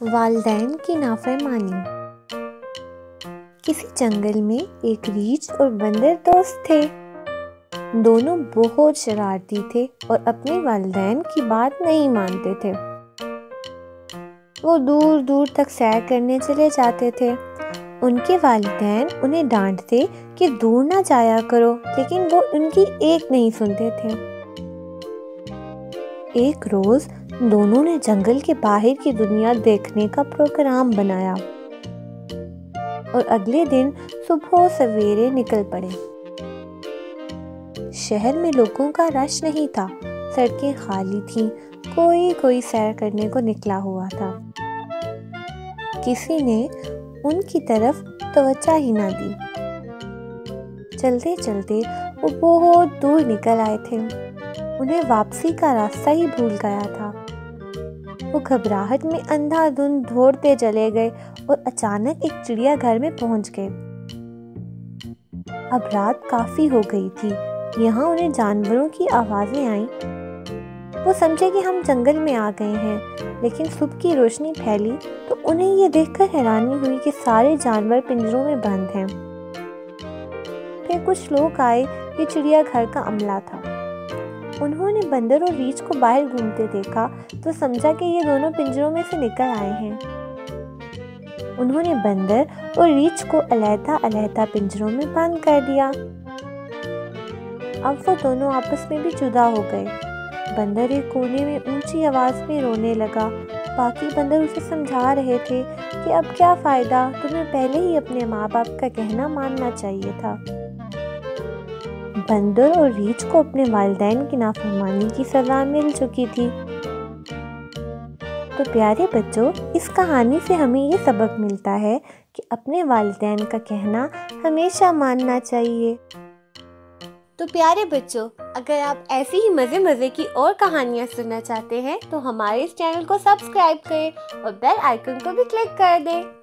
वालिदैन की नाफरमानी। किसी जंगल में एक रीछ और बंदर दोस्त थे। दोनों बहुत शरारती थे और अपने वालिदैन की बात नहीं मानते थे। वो दूर दूर तक सैर करने चले जाते थे। उनके वालिदैन उन्हें डांटते कि दूर ना जाया करो, लेकिन वो उनकी एक नहीं सुनते थे। एक रोज दोनों ने जंगल के बाहर की दुनिया देखने का प्रोग्राम बनाया और अगले दिन सुबह सवेरे निकल पड़े। शहर में लोगों का रश नहीं था, सड़कें खाली थीं, कोई कोई सैर करने को निकला हुआ था। किसी ने उनकी तरफ तवज्जो ही ना दी। चलते चलते वो बहुत दूर निकल आए थे। उन्हें वापसी का रास्ता ही भूल गया था। वो घबराहट में अंधाधुंध दौड़ते चले गए और अचानक एक चिड़ियाघर में पहुंच गए। अब रात काफी हो गई थी। यहाँ उन्हें जानवरों की आवाजें आईं। वो समझे कि हम जंगल में आ गए हैं, लेकिन सुबह की रोशनी फैली तो उन्हें ये देखकर हैरानी हुई कि सारे जानवर पिंजरों में बंद हैं। फिर कुछ लोग आए। ये चिड़ियाघर का अमला था। उन्होंने बंदर और रीछ को बाहर घूमते देखा तो समझा कि ये दोनों पिंजरों में से निकल आए हैं। उन्होंने बंदर और रीछ को अलग-अलग पिंजरों में बंद कर दिया। अब वो दोनों आपस में भी जुदा हो गए। बंदर एक कोने में ऊंची आवाज में रोने लगा। बाकी बंदर उसे समझा रहे थे कि अब क्या फायदा, तुम्हें पहले ही अपने माँ बाप का कहना मानना चाहिए था। बंदर और रीछ को अपने वालिदैन की नाफरमानी की सजा मिल चुकी थी। तो प्यारे बच्चों, इस कहानी से हमें ये सबक मिलता है कि अपने वालिदैन का कहना हमेशा मानना चाहिए। तो प्यारे बच्चों, अगर आप ऐसी ही मज़े की और कहानियाँ सुनना चाहते हैं तो हमारे इस चैनल को सब्सक्राइब करें और बेल आइकन को भी क्लिक कर दें।